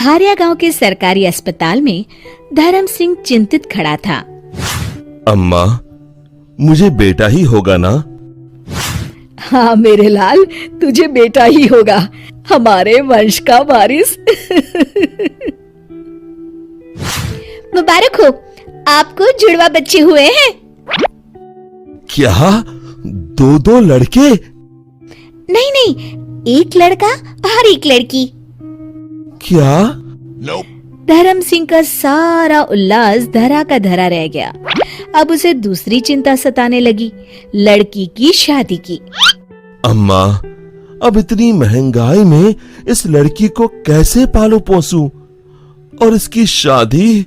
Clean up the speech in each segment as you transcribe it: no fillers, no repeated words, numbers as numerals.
हारिया गांव के सरकारी अस्पताल में धर्म सिंह चिंतित खड़ा था। अम्मा, मुझे बेटा ही होगा ना? हाँ मेरे लाल, तुझे बेटा ही होगा, हमारे वंश का वारिस। मुबारक हो, आपको जुड़वा बच्चे हुए हैं। क्या? दो लड़के? नहीं नहीं, एक लड़का और एक लड़की। क्या? धर्म सिंह का सारा उल्लास धरा का धरा रह गया। अब उसे दूसरी चिंता सताने लगी, लड़की की शादी की। अम्मा, अब इतनी महंगाई में इस लड़की को कैसे पालू पोसूं? और इसकी शादी?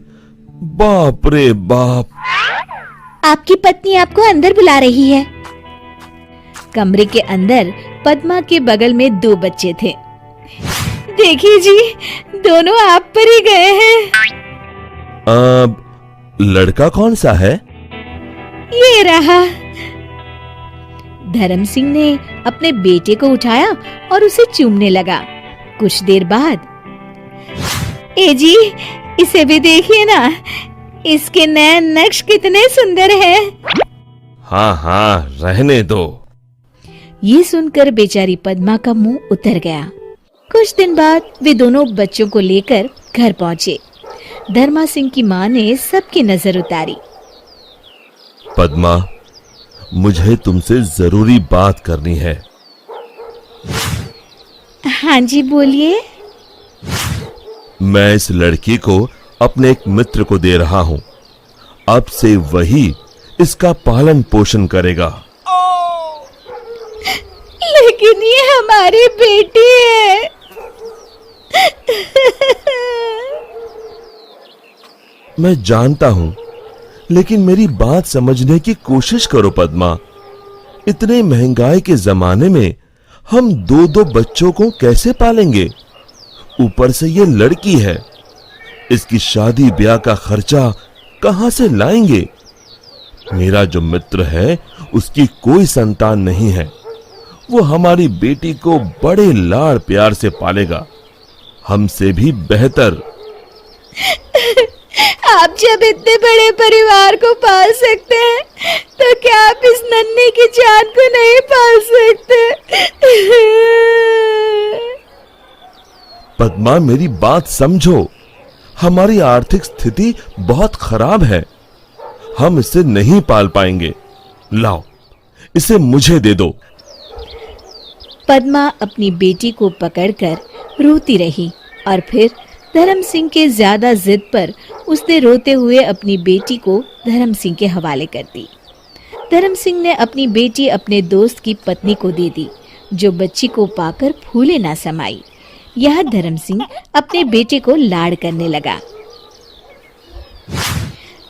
बाप रे बाप। आपकी पत्नी आपको अंदर बुला रही है। कमरे के अंदर पद्मा के बगल में 2 बच्चे थे। देखिए जी, दोनों आप पर ही गए हैं। लड़का कौन सा है? ये रहा। धर्म सिंह ने अपने बेटे को उठाया और उसे चूमने लगा। कुछ देर बाद, ए जी, इसे भी देखिए ना, इसके नैन नक्श कितने सुंदर हैं। हाँ हाँ, रहने दो। ये सुनकर बेचारी पद्मा का मुंह उतर गया। कुछ दिन बाद वे दोनों बच्चों को लेकर घर पहुंचे। धर्मा सिंह की मां ने सबकी नजर उतारी। पद्मा, मुझे तुमसे जरूरी बात करनी है। हाँ जी, बोलिए। मैं इस लड़की को अपने एक मित्र को दे रहा हूं। अब से वही इसका पालन पोषण करेगा। लेकिन ये हमारी बेटी है। मैं जानता हूं, लेकिन मेरी बात समझने की कोशिश करो पद्मा। इतने महंगाई के जमाने में हम 2 बच्चों को कैसे पालेंगे? ऊपर से ये लड़की है, इसकी शादी ब्याह का खर्चा कहां से लाएंगे? मेरा जो मित्र है, उसकी कोई संतान नहीं है। वो हमारी बेटी को बड़े लाड़ प्यार से पालेगा, हमसे भी बेहतर। आप जब इतने बड़े परिवार को पाल सकते हैं, तो क्या आप इस नन्ही की जान को नहीं पाल सकते? पद्मा, मेरी बात समझो। हमारी आर्थिक स्थिति बहुत खराब है, हम इसे नहीं पाल पाएंगे। लाओ, इसे मुझे दे दो। पद्मा अपनी बेटी को पकड़कर रोती रही और फिर धर्म सिंह के ज्यादा जिद पर उसने रोते हुए अपनी बेटी को धर्म सिंह के हवाले कर दी। धर्म सिंह ने अपनी बेटी अपने दोस्त की पत्नी को दे दी, जो बच्ची को पाकर फूले ना समाई। यह धर्म सिंह अपने बेटे को लाड़ करने लगा।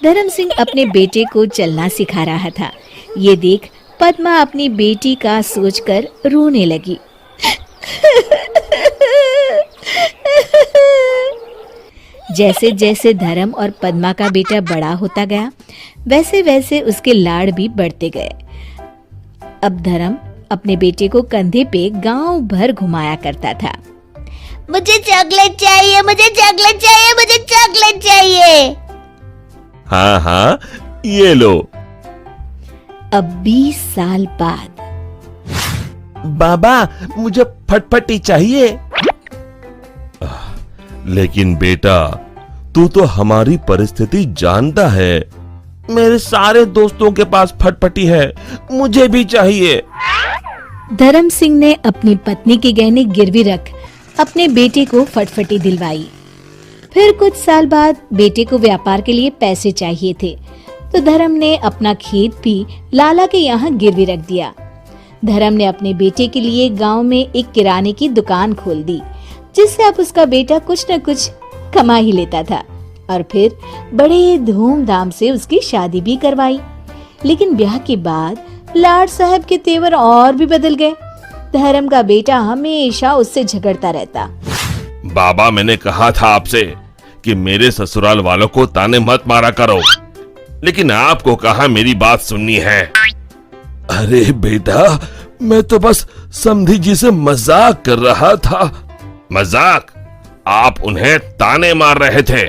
धर्म सिंह अपने बेटे को चलना सिखा रहा था। ये देख पद्मा अपनी बेटी का सोचकर रोने लगी। जैसे जैसे धर्म और पद्मा का बेटा बड़ा होता गया, वैसे वैसे उसके लाड़ भी बढ़ते गए। अब धर्म अपने बेटे को कंधे पे गांव भर घुमाया करता था। मुझे चॉकलेट चाहिए, मुझे चॉकलेट चाहिए, मुझे चॉकलेट चाहिए। हाँ हाँ, ये लो। अब 20 साल बाद, बाबा, मुझे फटफटी चाहिए। लेकिन बेटा, तू तो हमारी परिस्थिति जानता है। मेरे सारे दोस्तों के पास फटफटी है, मुझे भी चाहिए। धर्म सिंह ने अपनी पत्नी के गहने गिरवी रख अपने बेटे को फटफटी दिलवाई। फिर कुछ साल बाद बेटे को व्यापार के लिए पैसे चाहिए थे, तो धर्म ने अपना खेत भी लाला के यहाँ गिरवी रख दिया। धर्म ने अपने बेटे के लिए गांव में एक किराने की दुकान खोल दी, जिससे अब उसका बेटा कुछ न कुछ कमा ही लेता था। और फिर बड़े धूमधाम से उसकी शादी भी करवाई। लेकिन ब्याह के बाद लाड साहब के तेवर और भी बदल गए। धर्म का बेटा हमेशा उससे झगड़ता रहता। बाबा, मैंने कहा था आपसे कि मेरे ससुराल वालों को ताने मत मारा करो, लेकिन आपको कहा मेरी बात सुननी है। अरे बेटा, मैं तो बस समधी जी से मजाक कर रहा था। मजाक? आप उन्हें ताने मार रहे थे।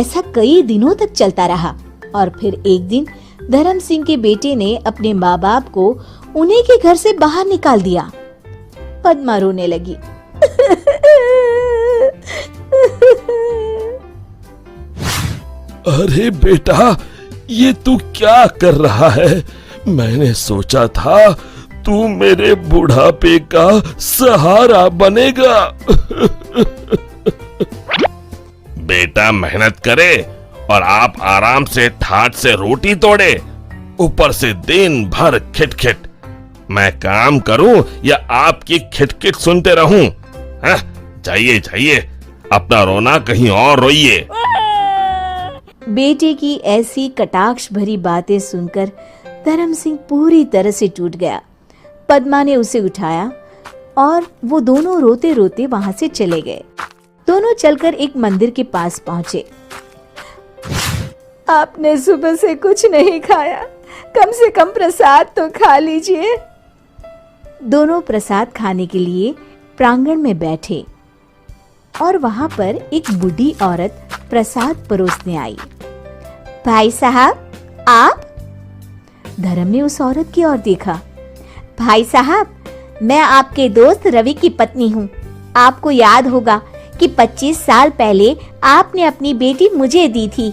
ऐसा कई दिनों तक चलता रहा और फिर एक दिन धर्म सिंह के बेटे ने अपने माँ बाप को उन्हीं के घर से बाहर निकाल दिया। पद्मा रोने लगी। अरे बेटा, ये तू क्या कर रहा है? मैंने सोचा था तू मेरे बुढ़ापे का सहारा बनेगा। बेटा मेहनत करे और आप आराम से ठाट से रोटी तोड़े, ऊपर से दिन भर खिटखिट। मैं काम करूं या आपकी खिटखिट सुनते रहूं? जाइए जाइए, अपना रोना कहीं और रोइए। बेटे की ऐसी कटाक्ष भरी बातें सुनकर धर्म सिंह पूरी तरह से टूट गया। पद्मा ने उसे उठाया और वो दोनों रोते रोते वहां से चले गए। दोनों चलकर एक मंदिर के पास पहुंचे। आपने सुबह से कुछ नहीं खाया, कम से कम प्रसाद तो खा लीजिए। दोनों प्रसाद खाने के लिए प्रांगण में बैठे और वहां पर एक बूढ़ी औरत प्रसाद परोसने आई। भाई साहब, आप? धर्म ने उस औरत की ओर देखा। भाई साहब, मैं आपके दोस्त रवि की पत्नी हूँ। आपको याद होगा कि 25 साल पहले आपने अपनी बेटी मुझे दी थी।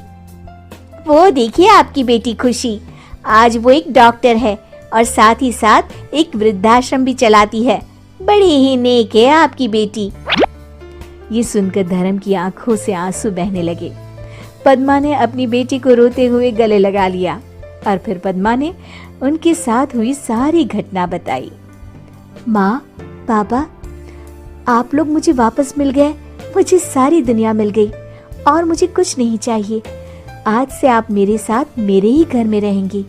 वो देखिए आपकी बेटी खुशी, आज वो एक डॉक्टर है और साथ ही साथ एक वृद्धाश्रम भी चलाती है। बड़ी ही नेक है आपकी बेटी। ये सुनकर धर्म की आंखों से आंसू बहने लगे। पद्मा ने अपनी बेटी को रोते हुए गले लगा लिया और फिर पद्मा ने उनके साथ हुई सारी घटना बताई। माँ, पापा, आप लोग मुझे वापस मिल गए, मुझे सारी दुनिया मिल गई और मुझे कुछ नहीं चाहिए। आज से आप मेरे साथ मेरे ही घर में रहेंगी।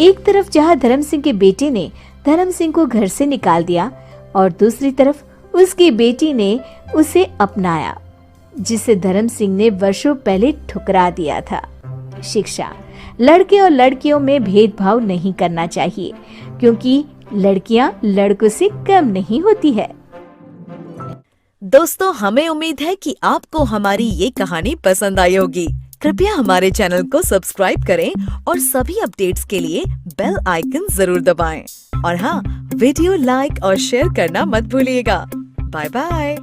एक तरफ जहाँ धर्म सिंह के बेटे ने धर्म सिंह को घर से निकाल दिया और दूसरी तरफ उसकी बेटी ने उसे अपनाया, जिसे धर्म सिंह ने वर्षों पहले ठुकरा दिया था। शिक्षा, लड़के और लड़कियों में भेदभाव नहीं करना चाहिए, क्योंकि लड़कियां लड़कों से कम नहीं होती है। दोस्तों, हमें उम्मीद है कि आपको हमारी ये कहानी पसंद आई होगी। कृपया हमारे चैनल को सब्सक्राइब करें और सभी अपडेट्स के लिए बेल आइकन जरूर दबाएं। और हाँ, वीडियो लाइक और शेयर करना मत भूलिएगा। Bye bye.